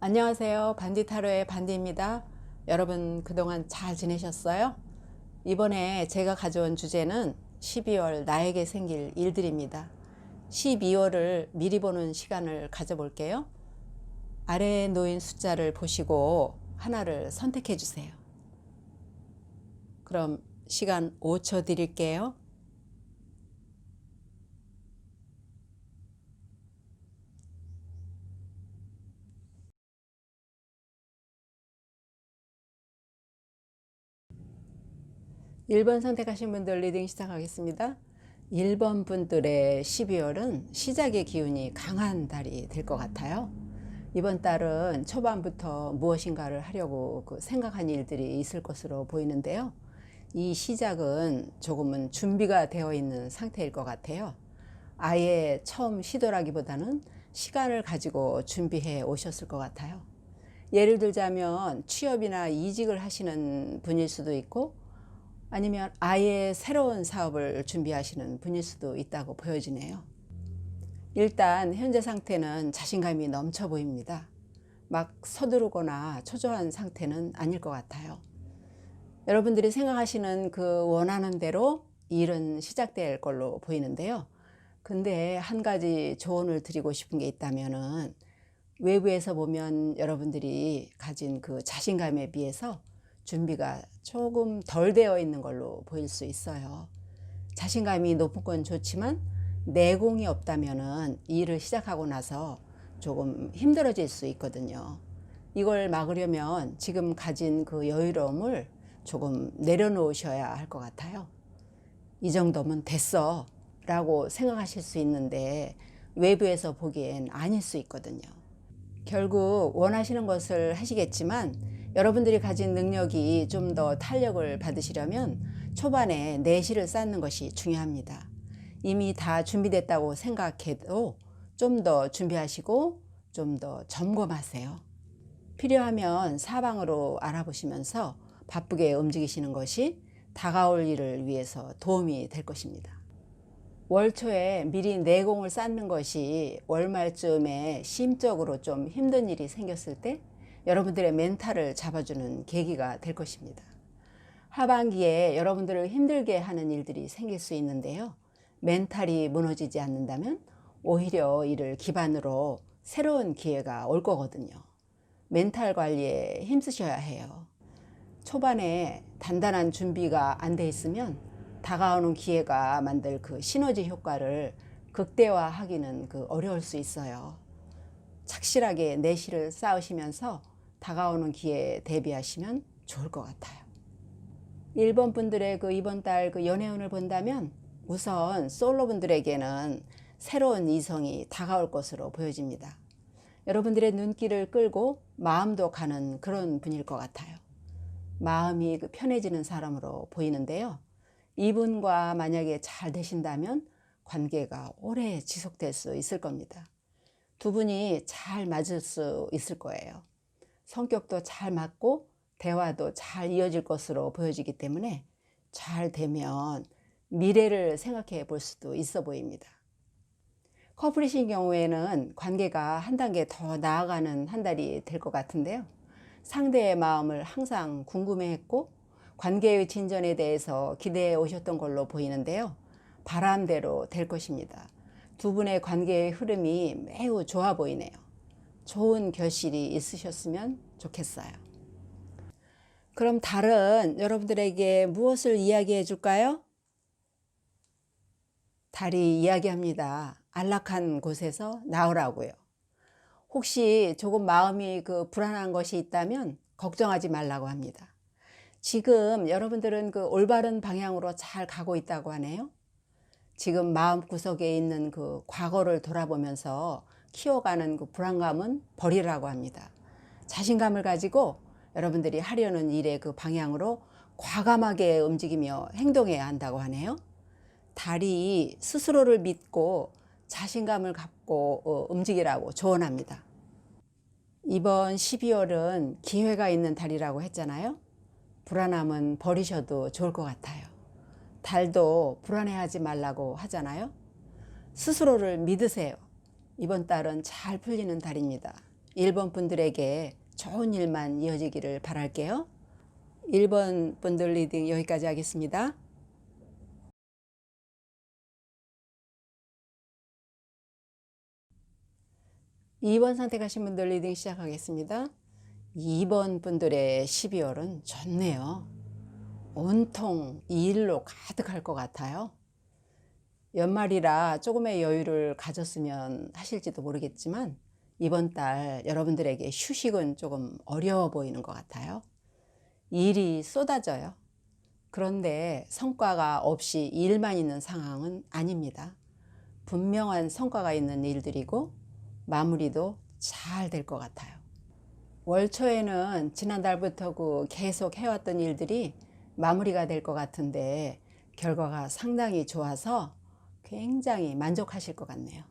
안녕하세요. 반디타로의 반디입니다. 여러분 그동안 잘 지내셨어요? 이번에 제가 가져온 주제는 12월 나에게 생길 일들입니다. 12월을 미리 보는 시간을 가져볼게요. 아래에 놓인 숫자를 보시고 하나를 선택해 주세요. 그럼 시간 5초 드릴게요. 1번 선택하신 분들 리딩 시작하겠습니다. 1번 분들의 12월은 시작의 기운이 강한 달이 될 것 같아요. 이번 달은 초반부터 무엇인가를 하려고 생각한 일들이 있을 것으로 보이는데요. 이 시작은 조금은 준비가 되어 있는 상태일 것 같아요. 아예 처음 시도라기보다는 시간을 가지고 준비해 오셨을 것 같아요. 예를 들자면 취업이나 이직을 하시는 분일 수도 있고, 아니면 아예 새로운 사업을 준비하시는 분일 수도 있다고 보여지네요. 일단 현재 상태는 자신감이 넘쳐 보입니다. 막 서두르거나 초조한 상태는 아닐 것 같아요. 여러분들이 생각하시는 그 원하는 대로 일은 시작될 걸로 보이는데요. 근데 한 가지 조언을 드리고 싶은 게 있다면은, 외부에서 보면 여러분들이 가진 그 자신감에 비해서 준비가 조금 덜 되어 있는 걸로 보일 수 있어요. 자신감이 높은 건 좋지만 내공이 없다면은 일을 시작하고 나서 조금 힘들어질 수 있거든요. 이걸 막으려면 지금 가진 그 여유로움을 조금 내려놓으셔야 할 것 같아요. 이 정도면 됐어 라고 생각하실 수 있는데, 외부에서 보기엔 아닐 수 있거든요. 결국 원하시는 것을 하시겠지만 여러분들이 가진 능력이 좀 더 탄력을 받으시려면 초반에 내실을 쌓는 것이 중요합니다. 이미 다 준비됐다고 생각해도 좀 더 준비하시고 좀 더 점검하세요. 필요하면 사방으로 알아보시면서 바쁘게 움직이시는 것이 다가올 일을 위해서 도움이 될 것입니다. 월 초에 미리 내공을 쌓는 것이 월말쯤에 심적으로 좀 힘든 일이 생겼을 때 여러분들의 멘탈을 잡아주는 계기가 될 것입니다. 하반기에 여러분들을 힘들게 하는 일들이 생길 수 있는데요. 멘탈이 무너지지 않는다면 오히려 이를 기반으로 새로운 기회가 올 거거든요. 멘탈 관리에 힘쓰셔야 해요. 초반에 단단한 준비가 안 돼 있으면 다가오는 기회가 만들 그 시너지 효과를 극대화하기는 어려울 수 있어요. 착실하게 내실을 쌓으시면서 다가오는 기회에 대비하시면 좋을 것 같아요. 1번 분들의 이번 달 연애운을 본다면, 우선 솔로 분들에게는 새로운 이성이 다가올 것으로 보여집니다. 여러분들의 눈길을 끌고 마음도 가는 그런 분일 것 같아요. 마음이 편해지는 사람으로 보이는데요. 이분과 만약에 잘 되신다면 관계가 오래 지속될 수 있을 겁니다. 두 분이 잘 맞을 수 있을 거예요. 성격도 잘 맞고 대화도 잘 이어질 것으로 보여지기 때문에 잘 되면 미래를 생각해 볼 수도 있어 보입니다. 커플이신 경우에는 관계가 한 단계 더 나아가는 한 달이 될 것 같은데요. 상대의 마음을 항상 궁금해했고 관계의 진전에 대해서 기대해 오셨던 걸로 보이는데요. 바람대로 될 것입니다. 두 분의 관계의 흐름이 매우 좋아 보이네요. 좋은 결실이 있으셨으면 좋겠어요. 그럼 달은 여러분들에게 무엇을 이야기해 줄까요? 달이 이야기합니다. 안락한 곳에서 나오라고요. 혹시 조금 마음이 불안한 것이 있다면 걱정하지 말라고 합니다. 지금 여러분들은 올바른 방향으로 잘 가고 있다고 하네요. 지금 마음구석에 있는 과거를 돌아보면서 키워가는 불안감은 버리라고 합니다. 자신감을 가지고 여러분들이 하려는 일의 방향으로 과감하게 움직이며 행동해야 한다고 하네요. 달이 스스로를 믿고 자신감을 갖고 움직이라고 조언합니다. 이번 12월은 기회가 있는 달이라고 했잖아요. 불안함은 버리셔도 좋을 것 같아요. 달도 불안해하지 말라고 하잖아요. 스스로를 믿으세요. 이번 달은 잘 풀리는 달입니다. 1번 분들에게 좋은 일만 이어지기를 바랄게요. 1번 분들 리딩 여기까지 하겠습니다. 2번 선택하신 분들 리딩 시작하겠습니다. 2번 분들의 12월은 좋네요. 온통 일로 가득할 것 같아요. 연말이라 조금의 여유를 가졌으면 하실지도 모르겠지만 이번 달 여러분들에게 휴식은 조금 어려워 보이는 것 같아요. 일이 쏟아져요. 그런데 성과가 없이 일만 있는 상황은 아닙니다. 분명한 성과가 있는 일들이고 마무리도 잘 될 것 같아요. 월 초에는 지난달부터 계속 해왔던 일들이 마무리가 될 것 같은데 결과가 상당히 좋아서 굉장히 만족하실 것 같네요.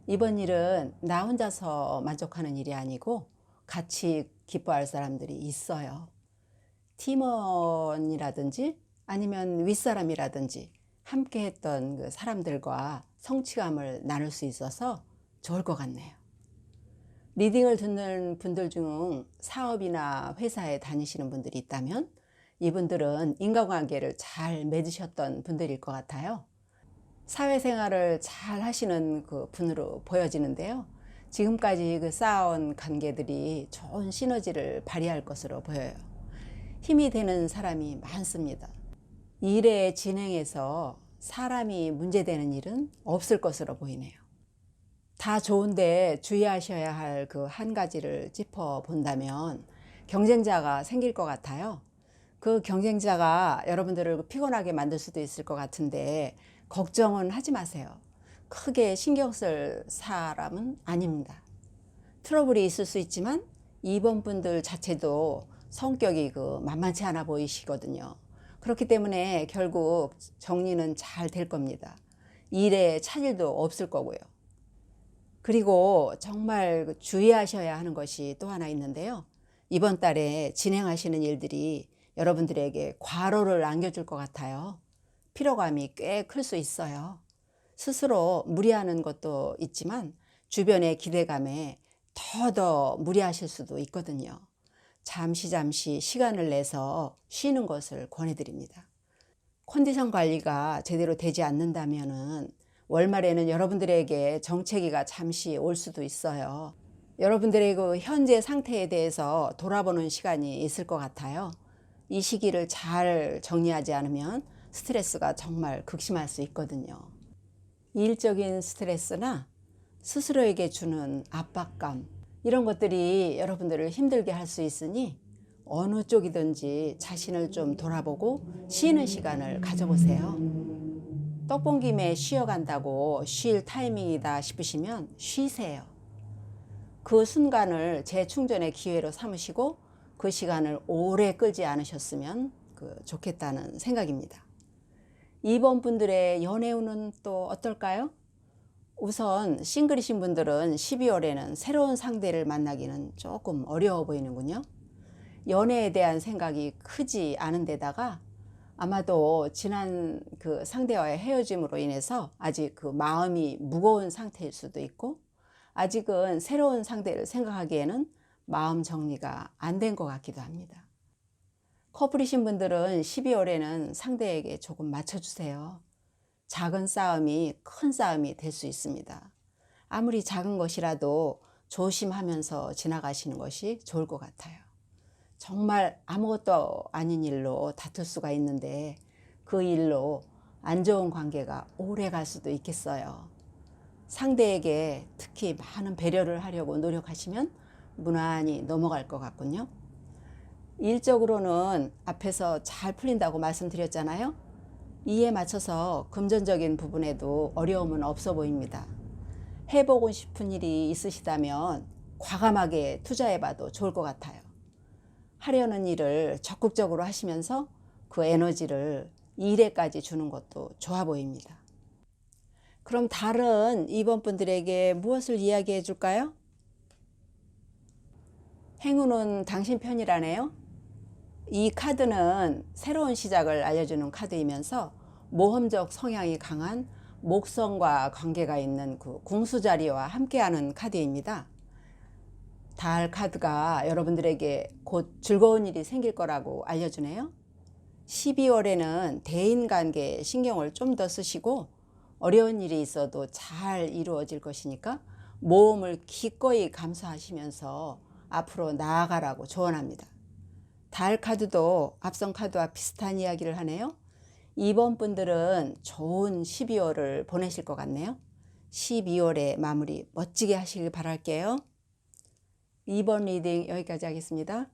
이번 일은 나 혼자서 만족하는 일이 아니고 같이 기뻐할 사람들이 있어요. 팀원이라든지 아니면 윗사람이라든지 함께 했던 그 사람들과 성취감을 나눌 수 있어서 좋을 것 같네요. 리딩을 듣는 분들 중 사업이나 회사에 다니시는 분들이 있다면 이분들은 인간관계를 잘 맺으셨던 분들일 것 같아요. 사회생활을 잘 하시는 그 분으로 보여지는데요. 지금까지 그 쌓아온 관계들이 좋은 시너지를 발휘할 것으로 보여요. 힘이 되는 사람이 많습니다. 일의 진행에서 사람이 문제되는 일은 없을 것으로 보이네요. 다 좋은데 주의하셔야 할 그 한 가지를 짚어 본다면 경쟁자가 생길 것 같아요. 그 경쟁자가 여러분들을 피곤하게 만들 수도 있을 것 같은데 걱정은 하지 마세요. 크게 신경 쓸 사람은 아닙니다. 트러블이 있을 수 있지만 2번 분들 자체도 성격이 만만치 않아 보이시거든요. 그렇기 때문에 결국 정리는 잘 될 겁니다. 일에 차질도 없을 거고요. 그리고 정말 주의하셔야 하는 것이 또 하나 있는데요. 이번 달에 진행하시는 일들이 여러분들에게 과로를 안겨줄 것 같아요. 피로감이 꽤 클 수 있어요. 스스로 무리하는 것도 있지만 주변의 기대감에 더 무리하실 수도 있거든요. 잠시 시간을 내서 쉬는 것을 권해드립니다. 컨디션 관리가 제대로 되지 않는다면은 월말에는 여러분들에게 정체기가 잠시 올 수도 있어요. 여러분들의 그 현재 상태에 대해서 돌아보는 시간이 있을 것 같아요. 이 시기를 잘 정리하지 않으면 스트레스가 정말 극심할 수 있거든요. 일적인 스트레스나 스스로에게 주는 압박감, 이런 것들이 여러분들을 힘들게 할 수 있으니 어느 쪽이든지 자신을 좀 돌아보고 쉬는 시간을 가져보세요. 떡 본 김에 쉬어간다고 쉴 타이밍이다 싶으시면 쉬세요. 그 순간을 재충전의 기회로 삼으시고 그 시간을 오래 끌지 않으셨으면 좋겠다는 생각입니다. 2번 분들의 연애운은 또 어떨까요? 우선 싱글이신 분들은 12월에는 새로운 상대를 만나기는 조금 어려워 보이는군요. 연애에 대한 생각이 크지 않은 데다가 아마도 지난 그 상대와의 헤어짐으로 인해서 아직 그 마음이 무거운 상태일 수도 있고 아직은 새로운 상대를 생각하기에는 마음 정리가 안 된 것 같기도 합니다. 커플이신 분들은 12월에는 상대에게 조금 맞춰주세요. 작은 싸움이 큰 싸움이 될 수 있습니다. 아무리 작은 것이라도 조심하면서 지나가시는 것이 좋을 것 같아요. 정말 아무것도 아닌 일로 다툴 수가 있는데 그 일로 안 좋은 관계가 오래 갈 수도 있겠어요. 상대에게 특히 많은 배려를 하려고 노력하시면 무난히 넘어갈 것 같군요. 일적으로는 앞에서 잘 풀린다고 말씀드렸잖아요. 이에 맞춰서 금전적인 부분에도 어려움은 없어 보입니다. 해보고 싶은 일이 있으시다면 과감하게 투자해봐도 좋을 것 같아요. 하려는 일을 적극적으로 하시면서 그 에너지를 일에까지 주는 것도 좋아 보입니다. 그럼 다른 2번 분들에게 무엇을 이야기해 줄까요? 행운은 당신 편이라네요. 이 카드는 새로운 시작을 알려주는 카드이면서 모험적 성향이 강한 목성과 관계가 있는 그 궁수자리와 함께하는 카드입니다. 달 카드가 여러분들에게 곧 즐거운 일이 생길 거라고 알려주네요. 12월에는 대인관계에 신경을 좀 더 쓰시고 어려운 일이 있어도 잘 이루어질 것이니까 모험을 기꺼이 감수하시면서 앞으로 나아가라고 조언합니다. 달 카드도 앞선 카드와 비슷한 이야기를 하네요. 이번 분들은 좋은 12월을 보내실 것 같네요. 12월의 마무리 멋지게 하시길 바랄게요. 2번 리딩 여기까지 하겠습니다.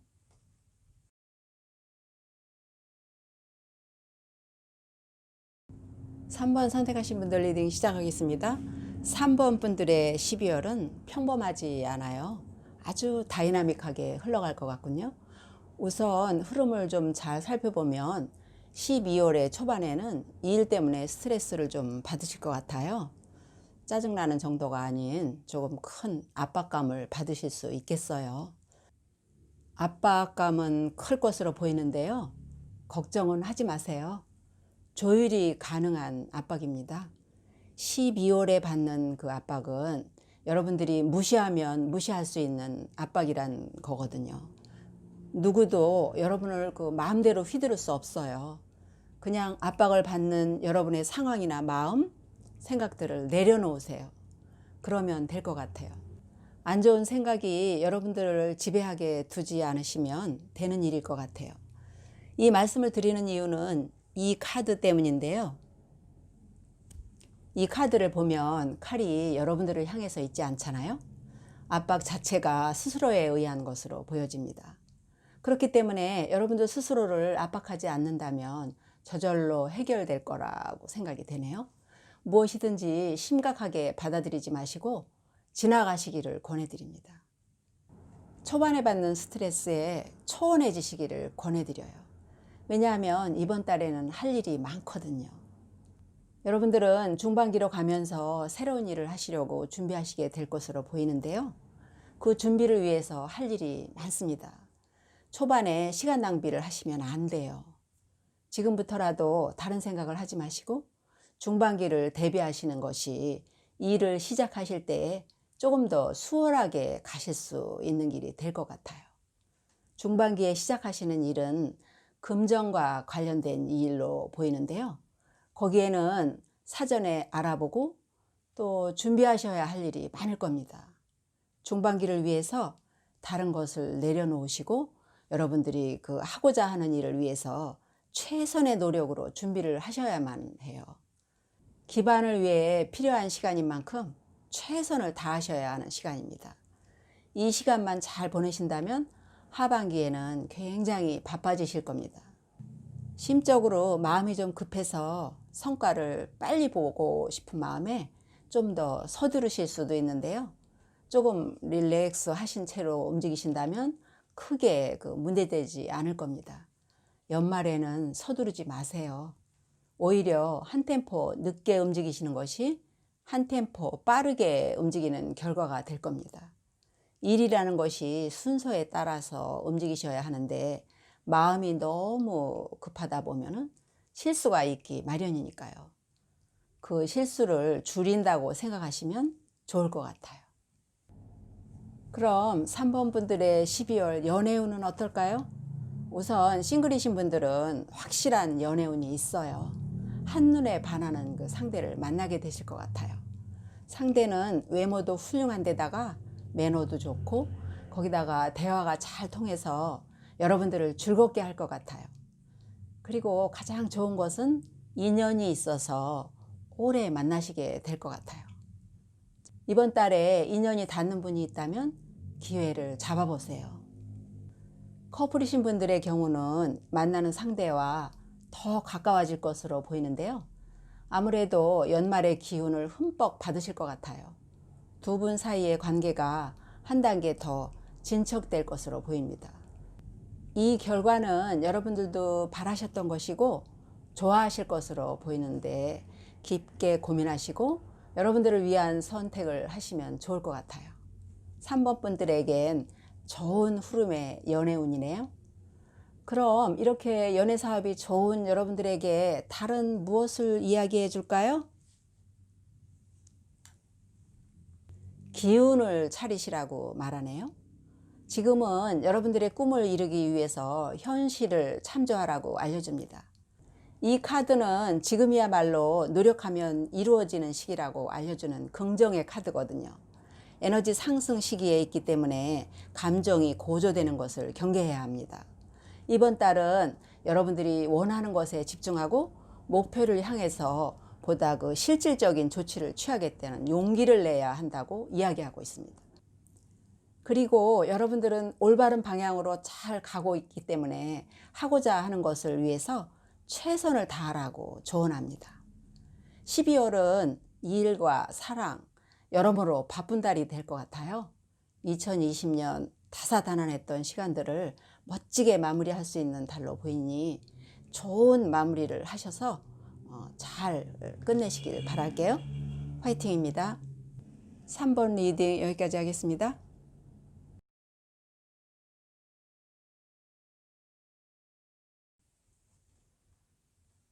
3번 선택하신 분들 리딩 시작하겠습니다. 3번 분들의 12월은 평범하지 않아요. 아주 다이나믹하게 흘러갈 것 같군요. 우선 흐름을 좀 잘 살펴보면 12월의 초반에는 일 때문에 스트레스를 좀 받으실 것 같아요. 짜증나는 정도가 아닌 조금 큰 압박감을 받으실 수 있겠어요. 압박감은 클 것으로 보이는데요. 걱정은 하지 마세요. 조율이 가능한 압박입니다. 12월에 받는 그 압박은 여러분들이 무시하면 무시할 수 있는 압박이란 거거든요. 누구도 여러분을 그 마음대로 휘두를 수 없어요. 그냥 압박을 받는 여러분의 상황이나 마음, 생각들을 내려놓으세요. 그러면 될 것 같아요. 안 좋은 생각이 여러분들을 지배하게 두지 않으시면 되는 일일 것 같아요. 이 말씀을 드리는 이유는 이 카드 때문인데요. 이 카드를 보면 칼이 여러분들을 향해서 있지 않잖아요. 압박 자체가 스스로에 의한 것으로 보여집니다. 그렇기 때문에 여러분들 스스로를 압박하지 않는다면 저절로 해결될 거라고 생각이 되네요. 무엇이든지 심각하게 받아들이지 마시고 지나가시기를 권해드립니다. 초반에 받는 스트레스에 초원해지시기를 권해드려요. 왜냐하면 이번 달에는 할 일이 많거든요. 여러분들은 중반기로 가면서 새로운 일을 하시려고 준비하시게 될 것으로 보이는데요. 그 준비를 위해서 할 일이 많습니다. 초반에 시간 낭비를 하시면 안 돼요. 지금부터라도 다른 생각을 하지 마시고 중반기를 대비하시는 것이 일을 시작하실 때에 조금 더 수월하게 가실 수 있는 길이 될 것 같아요. 중반기에 시작하시는 일은 금전과 관련된 일로 보이는데요. 거기에는 사전에 알아보고 또 준비하셔야 할 일이 많을 겁니다. 중반기를 위해서 다른 것을 내려놓으시고 여러분들이 그 하고자 하는 일을 위해서 최선의 노력으로 준비를 하셔야만 해요. 기반을 위해 필요한 시간인 만큼 최선을 다하셔야 하는 시간입니다. 이 시간만 잘 보내신다면 하반기에는 굉장히 바빠지실 겁니다. 심적으로 마음이 좀 급해서 성과를 빨리 보고 싶은 마음에 좀 더 서두르실 수도 있는데요. 조금 릴렉스 하신 채로 움직이신다면 크게 문제되지 않을 겁니다. 연말에는 서두르지 마세요. 오히려 한 템포 늦게 움직이시는 것이 한 템포 빠르게 움직이는 결과가 될 겁니다. 일이라는 것이 순서에 따라서 움직이셔야 하는데 마음이 너무 급하다 보면은 실수가 있기 마련이니까요. 그 실수를 줄인다고 생각하시면 좋을 것 같아요. 그럼 3번 분들의 12월 연애운은 어떨까요? 우선 싱글이신 분들은 확실한 연애운이 있어요. 한눈에 반하는 그 상대를 만나게 되실 것 같아요. 상대는 외모도 훌륭한 데다가 매너도 좋고 거기다가 대화가 잘 통해서 여러분들을 즐겁게 할 것 같아요. 그리고 가장 좋은 것은 인연이 있어서 오래 만나시게 될 것 같아요. 이번 달에 인연이 닿는 분이 있다면 기회를 잡아보세요. 커플이신 분들의 경우는 만나는 상대와 더 가까워질 것으로 보이는데요. 아무래도 연말의 기운을 흠뻑 받으실 것 같아요. 두 분 사이의 관계가 한 단계 더 진척될 것으로 보입니다. 이 결과는 여러분들도 바라셨던 것이고 좋아하실 것으로 보이는데 깊게 고민하시고 여러분들을 위한 선택을 하시면 좋을 것 같아요. 3번 분들에겐 좋은 흐름의 연애운이네요. 그럼 이렇게 연애 사업이 좋은 여러분들에게 다른 무엇을 이야기해 줄까요? 기운을 차리시라고 말하네요. 지금은 여러분들의 꿈을 이루기 위해서 현실을 참조하라고 알려줍니다. 이 카드는 지금이야말로 노력하면 이루어지는 시기라고 알려주는 긍정의 카드거든요. 에너지 상승 시기에 있기 때문에 감정이 고조되는 것을 경계해야 합니다. 이번 달은 여러분들이 원하는 것에 집중하고 목표를 향해서 보다 실질적인 조치를 취하겠다는 용기를 내야 한다고 이야기하고 있습니다. 그리고 여러분들은 올바른 방향으로 잘 가고 있기 때문에 하고자 하는 것을 위해서 최선을 다하라고 조언합니다. 12월은 일과 사랑, 여러모로 바쁜 달이 될 것 같아요. 2020년 다사다난했던 시간들을 멋지게 마무리할 수 있는 달로 보이니 좋은 마무리를 하셔서 잘 끝내시길 바랄게요. 화이팅입니다. 3번 리딩 여기까지 하겠습니다.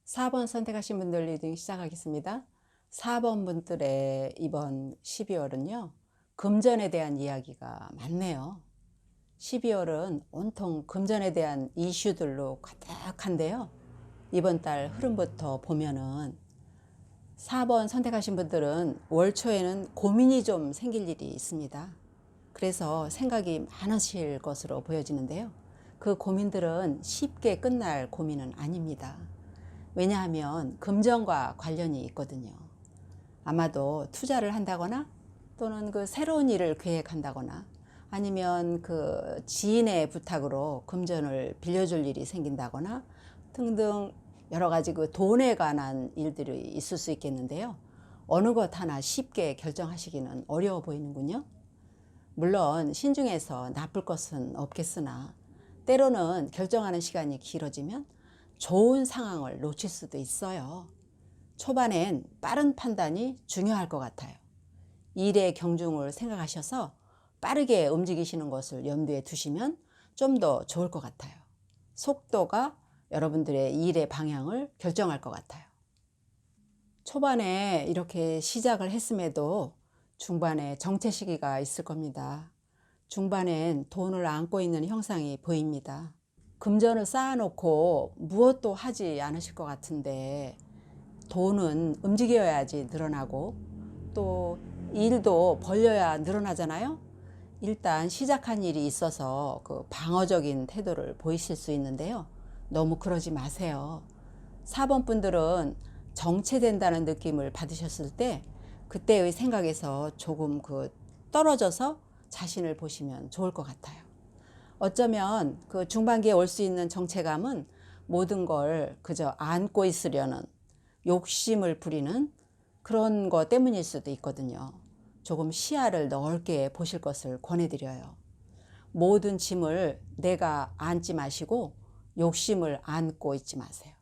4번 선택하신 분들 리딩 시작하겠습니다. 4번 분들의 이번 12월은요. 금전에 대한 이야기가 많네요. 12월은 온통 금전에 대한 이슈들로 가득한데요. 이번 달 흐름부터 보면은 4번 선택하신 분들은 월 초에는 고민이 좀 생길 일이 있습니다. 그래서 생각이 많으실 것으로 보여지는데요. 그 고민들은 쉽게 끝날 고민은 아닙니다. 왜냐하면 금전과 관련이 있거든요. 아마도 투자를 한다거나 또는 새로운 일을 계획한다거나 아니면 지인의 부탁으로 금전을 빌려줄 일이 생긴다거나 등등 여러 가지 돈에 관한 일들이 있을 수 있겠는데요. 어느 것 하나 쉽게 결정하시기는 어려워 보이는군요. 물론 신중해서 나쁠 것은 없겠으나 때로는 결정하는 시간이 길어지면 좋은 상황을 놓칠 수도 있어요. 초반엔 빠른 판단이 중요할 것 같아요. 일의 경중을 생각하셔서 빠르게 움직이시는 것을 염두에 두시면 좀 더 좋을 것 같아요. 속도가 여러분들의 일의 방향을 결정할 것 같아요. 초반에 이렇게 시작을 했음에도 중반에 정체 시기가 있을 겁니다. 중반엔 돈을 안고 있는 형상이 보입니다. 금전을 쌓아놓고 무엇도 하지 않으실 것 같은데 돈은 움직여야지 늘어나고 또 일도 벌려야 늘어나잖아요. 일단 시작한 일이 있어서 방어적인 태도를 보이실 수 있는데요. 너무 그러지 마세요. 4번 분들은 정체된다는 느낌을 받으셨을 때 그때의 생각에서 조금 떨어져서 자신을 보시면 좋을 것 같아요. 어쩌면 중반기에 올 수 있는 정체감은 모든 걸 그저 안고 있으려는 욕심을 부리는 그런 것 때문일 수도 있거든요. 조금 시야를 넓게 보실 것을 권해드려요. 모든 짐을 내가 안지 마시고 욕심을 안고 있지 마세요.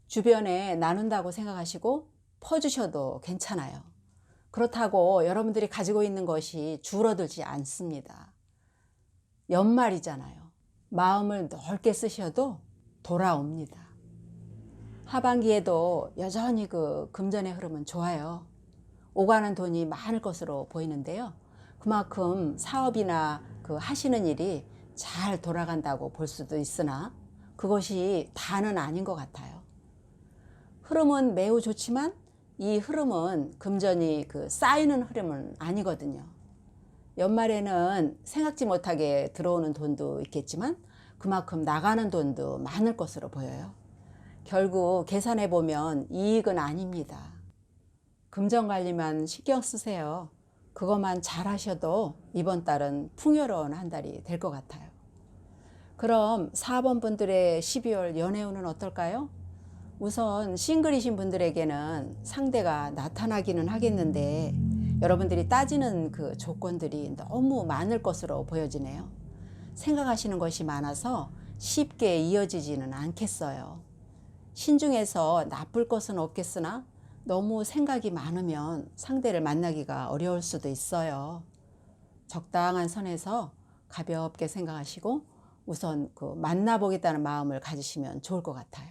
주변에 나눈다고 생각하시고 퍼주셔도 괜찮아요. 그렇다고 여러분들이 가지고 있는 것이 줄어들지 않습니다. 연말이잖아요. 마음을 넓게 쓰셔도 돌아옵니다. 하반기에도 여전히 금전의 흐름은 좋아요. 오가는 돈이 많을 것으로 보이는데요. 그만큼 사업이나 하시는 일이 잘 돌아간다고 볼 수도 있으나 그것이 다는 아닌 것 같아요. 흐름은 매우 좋지만 이 흐름은 금전이 쌓이는 흐름은 아니거든요. 연말에는 생각지 못하게 들어오는 돈도 있겠지만 그만큼 나가는 돈도 많을 것으로 보여요. 결국 계산해 보면 이익은 아닙니다. 금전 관리만 신경 쓰세요. 그것만 잘 하셔도 이번 달은 풍요로운 한 달이 될 것 같아요. 그럼 4번 분들의 12월 연애운은 어떨까요? 우선 싱글이신 분들에게는 상대가 나타나기는 하겠는데 여러분들이 따지는 조건들이 너무 많을 것으로 보여지네요. 생각하시는 것이 많아서 쉽게 이어지지는 않겠어요. 신중해서 나쁠 것은 없겠으나 너무 생각이 많으면 상대를 만나기가 어려울 수도 있어요. 적당한 선에서 가볍게 생각하시고 우선 만나보겠다는 마음을 가지시면 좋을 것 같아요.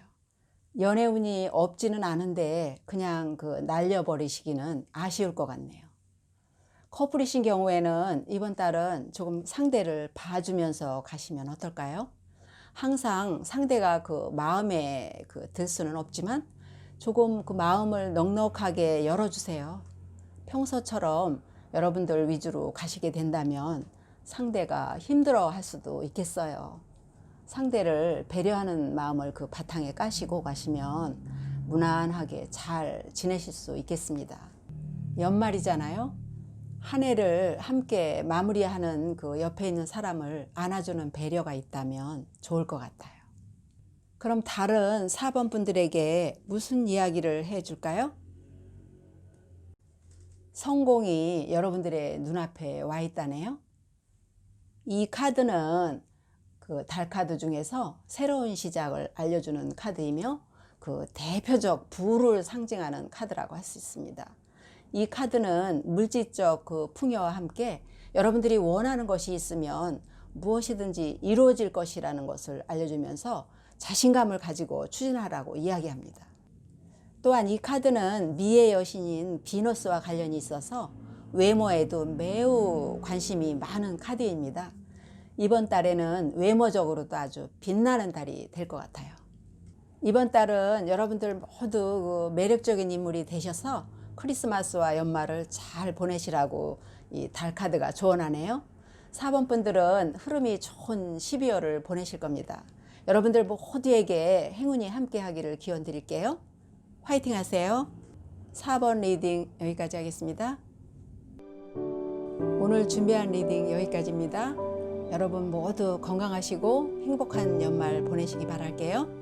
연애운이 없지는 않은데 그냥 날려버리시기는 아쉬울 것 같네요. 커플이신 경우에는 이번 달은 조금 상대를 봐주면서 가시면 어떨까요? 항상 상대가 그 마음에 들 수는 없지만 조금 그 마음을 넉넉하게 열어주세요. 평소처럼 여러분들 위주로 가시게 된다면 상대가 힘들어 할 수도 있겠어요. 상대를 배려하는 마음을 그 바탕에 까시고 가시면 무난하게 잘 지내실 수 있겠습니다. 연말이잖아요. 한 해를 함께 마무리하는 그 옆에 있는 사람을 안아주는 배려가 있다면 좋을 것 같아요. 그럼 다른 4번 분들에게 무슨 이야기를 해줄까요? 성공이 여러분들의 눈앞에 와 있다네요. 이 카드는 그 달 카드 중에서 새로운 시작을 알려주는 카드이며 그 대표적 부를 상징하는 카드라고 할 수 있습니다. 이 카드는 물질적 그 풍요와 함께 여러분들이 원하는 것이 있으면 무엇이든지 이루어질 것이라는 것을 알려주면서 자신감을 가지고 추진하라고 이야기합니다. 또한 이 카드는 미의 여신인 비너스와 관련이 있어서 외모에도 매우 관심이 많은 카드입니다. 이번 달에는 외모적으로도 아주 빛나는 달이 될 것 같아요. 이번 달은 여러분들 모두 매력적인 인물이 되셔서 크리스마스와 연말을 잘 보내시라고 이 달 카드가 조언하네요. 4번 분들은 흐름이 좋은 12월을 보내실 겁니다. 여러분들 모두에게 행운이 함께 하기를 기원 드릴게요. 화이팅 하세요. 4번 리딩 여기까지 하겠습니다. 오늘 준비한 리딩 여기까지입니다. 여러분 모두 건강하시고 행복한 연말 보내시기 바랄게요.